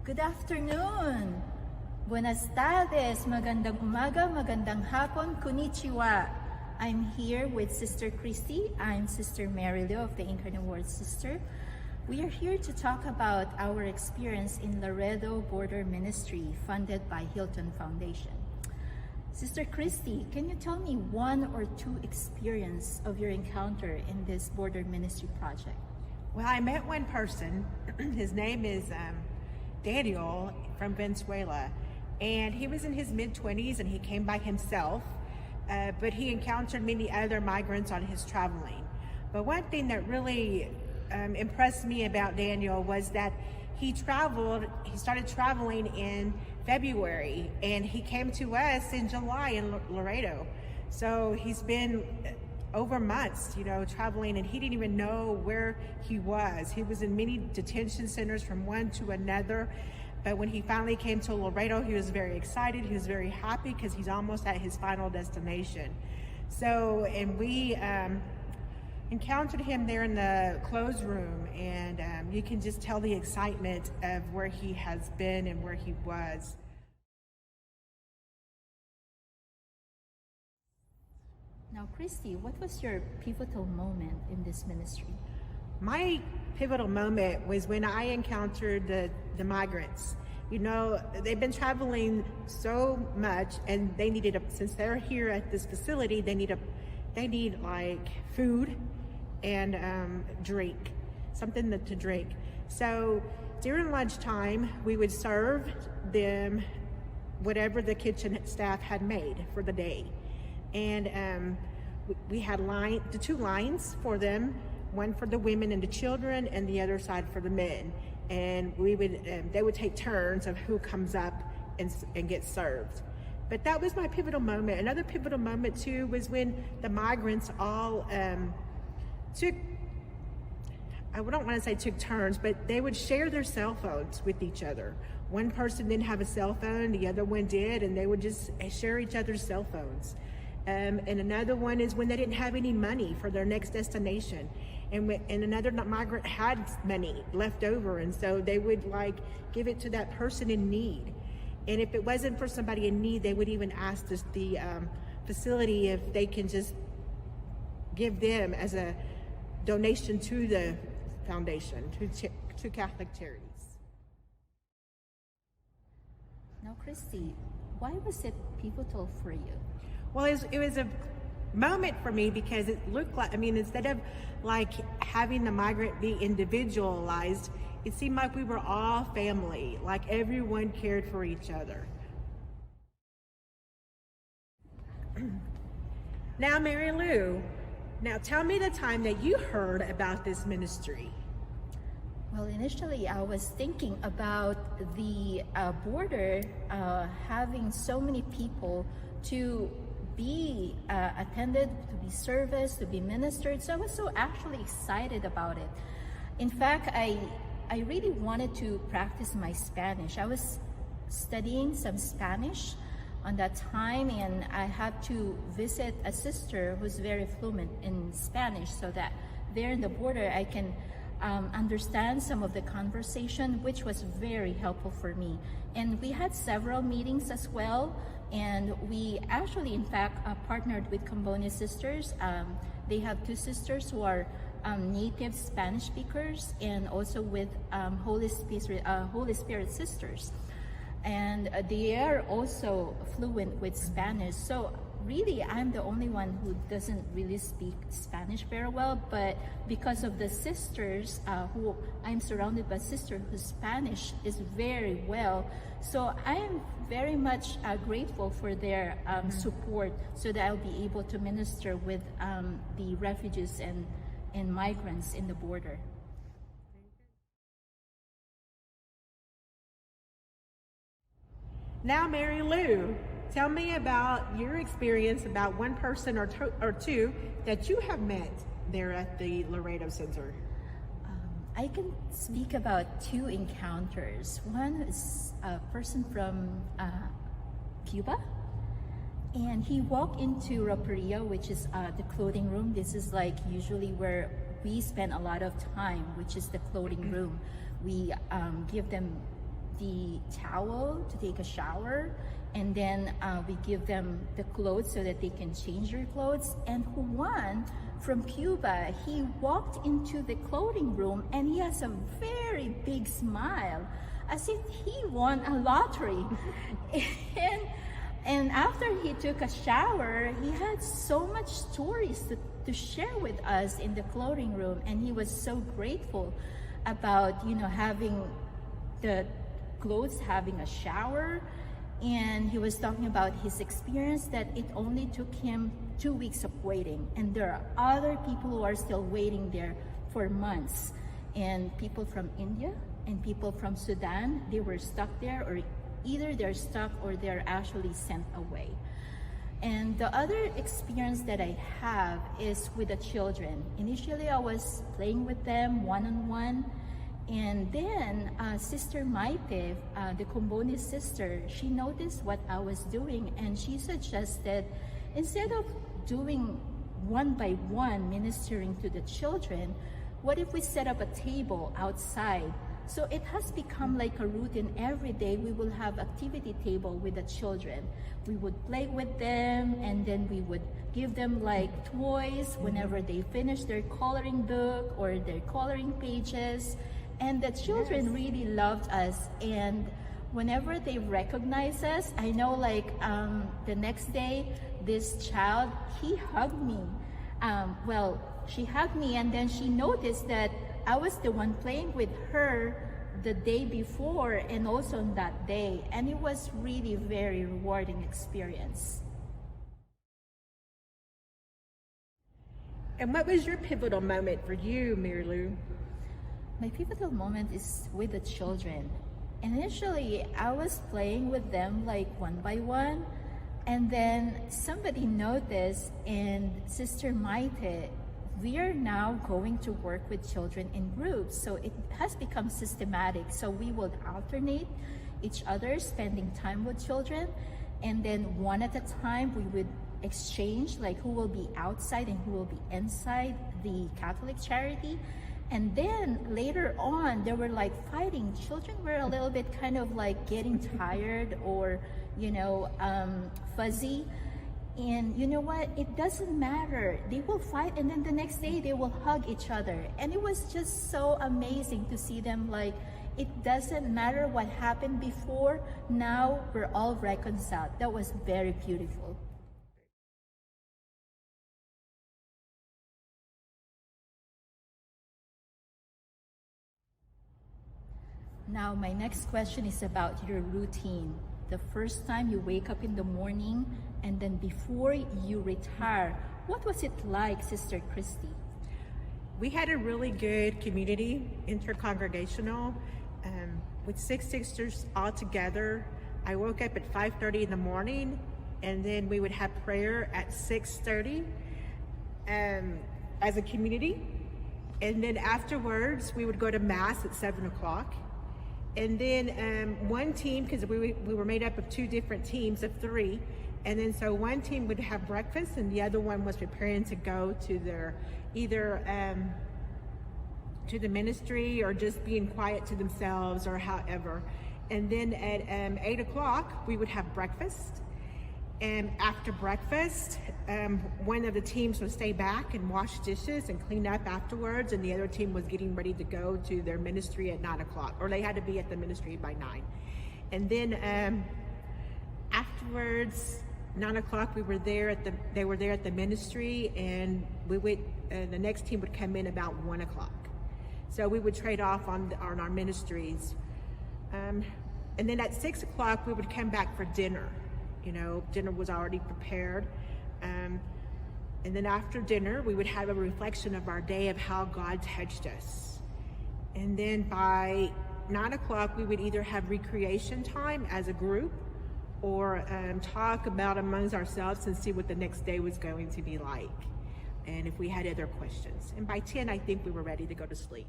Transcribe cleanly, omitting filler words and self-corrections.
Good afternoon. Buenas tardes. Magandang umaga, magandang hapon. Konnichiwa. I'm here with Sister Christy. I'm Sister Mary Lou of the Incarnate Word Sister. We are here to talk about our experience in Laredo Border Ministry funded by Hilton Foundation. Sister Christy, can you tell me one or two experience of your encounter in this border ministry project? Well, I met one person. His name is Daniel from Venezuela, and he was in his mid-20s and he came by himself, but he encountered many other migrants on his traveling. But one thing that really impressed me about Daniel was that he started traveling in February and he came to us in July in Laredo. So he's been over months, traveling, and he didn't even know where he was. He was in many detention centers from one to another. But when he finally came to Laredo, he was very excited. He was very happy because he's almost at his final destination. So, and we encountered him there in the closed room, and you can just tell the excitement of where he has been and where he was. Now, Christy, what was your pivotal moment in this ministry? My pivotal moment was when I encountered the migrants. They've been traveling so much, and they needed since they're here at this facility, they need like food and drink, something to drink. So during lunchtime, we would serve them whatever the kitchen staff had made for the day. And we had the two lines for them, one for the women and the children, and the other side for the men. And they would take turns of who comes up and gets served. But that was my pivotal moment. Another pivotal moment too was when the migrants all took turns, but they would share their cell phones with each other. One person didn't have a cell phone, the other one did, and they would just share each other's cell phones. And another one is when they didn't have any money for their next destination. And another migrant had money left over, and so they would give it to that person in need. And if it wasn't for somebody in need, they would even ask the facility if they can just give them as a donation to the foundation, to Catholic Charities. Now, Christy, why was it pivotal for you? Well, it was a moment for me because it looked like, instead of having the migrant be individualized, it seemed like we were all family, like everyone cared for each other. Now, Mary Lou, tell me the time that you heard about this ministry. Well, initially I was thinking about the border having so many people to be attended, to be serviced, to be ministered. So I was so actually excited about it. In fact, I really wanted to practice my Spanish. I was studying some Spanish on that time, and I had to visit a sister who's very fluent in Spanish so that there in the border I can understand some of the conversation, which was very helpful for me. And we had several meetings as well, and we actually in fact partnered with Cambodia Sisters. They have two sisters who are native Spanish speakers, and also with Holy Spirit Sisters, and they are also fluent with Spanish. So really, I'm the only one who doesn't really speak Spanish very well, but because of the sisters who I'm surrounded by sisters whose Spanish is very well, so I am very much grateful for their support, so that I'll be able to minister with the refugees and migrants in the border. Now, Mary Lou, tell me about your experience about one person or two that you have met there at the Laredo Center. I can speak about two encounters. One is a person from Cuba, and he walked into Roperia, which is the clothing room. This is usually where we spend a lot of time, which is the clothing room. We give them the towel to take a shower, and then we give them the clothes so that they can change their clothes. And Juan from Cuba, he walked into the clothing room and he has a very big smile, as if he won a lottery. And after he took a shower, he had so much stories to share with us in the clothing room, and he was so grateful about, you know, having the clothes, having a shower. And he was talking about his experience, that it only took him 2 weeks of waiting, and there are other people who are still waiting there for months, and people from India and people from Sudan, they were stuck there, or either they're stuck or they're actually sent away. And the other experience that I have is with the children. Initially, I was playing with them one-on-one, and then Sister Maite, the Comboni sister, she noticed what I was doing, and she suggested, instead of doing one by one ministering to the children, what if we set up a table outside? So it has become like a routine. Every day we will have activity table with the children. We would play with them, and then we would give them like toys whenever they finish their coloring book or their coloring pages. And the children really loved us. And whenever they recognize us, I know like the next day, this child, he hugged me. Well, she hugged me, and then she noticed that I was the one playing with her the day before and also on that day. And it was really very rewarding experience. And what was your pivotal moment for you, Mary Lou? My pivotal moment is with the children. Initially, I was playing with them like one by one, and then somebody noticed, and Sister Maite, we are now going to work with children in groups. So it has become systematic. So we would alternate each other spending time with children, and then one at a time we would exchange like who will be outside and who will be inside the Catholic charity. And then later on, they were like fighting. Children were a little bit kind of like getting tired or, you know, fuzzy. And you know what? It doesn't matter. They will fight, and then the next day they will hug each other. And it was just so amazing to see them like, it doesn't matter what happened before. Now we're all reconciled. That was very beautiful. Now, my next question is about your routine. The first time you wake up in the morning, and then before you retire, what was it like, Sister Christy? We had a really good community, intercongregational, with 6 sisters all together. I woke up at 5:30 in the morning, and then we would have prayer at 6:30 as a community. And then afterwards, we would go to Mass at 7 o'clock. And then one team, because we were made up of 2 different teams of 3, and then so one team would have breakfast and the other one was preparing to go to their either to the ministry or just being quiet to themselves or however. And then at 8 o'clock we would have breakfast, and after breakfast one of the teams would stay back and wash dishes and clean up afterwards, and the other team was getting ready to go to their ministry at 9 o'clock, or they had to be at the ministry by 9. And then afterwards, 9 o'clock, they were there at the ministry, and we would the next team would come in about 1 o'clock. So we would trade off on our ministries, and then at 6 o'clock we would come back for dinner. You know, dinner was already prepared. And then after dinner, we would have a reflection of our day, of how God touched us. And then by 9 o'clock, we would either have recreation time as a group, or talk about amongst ourselves and see what the next day was going to be like, and if we had other questions. And by 10, I think we were ready to go to sleep.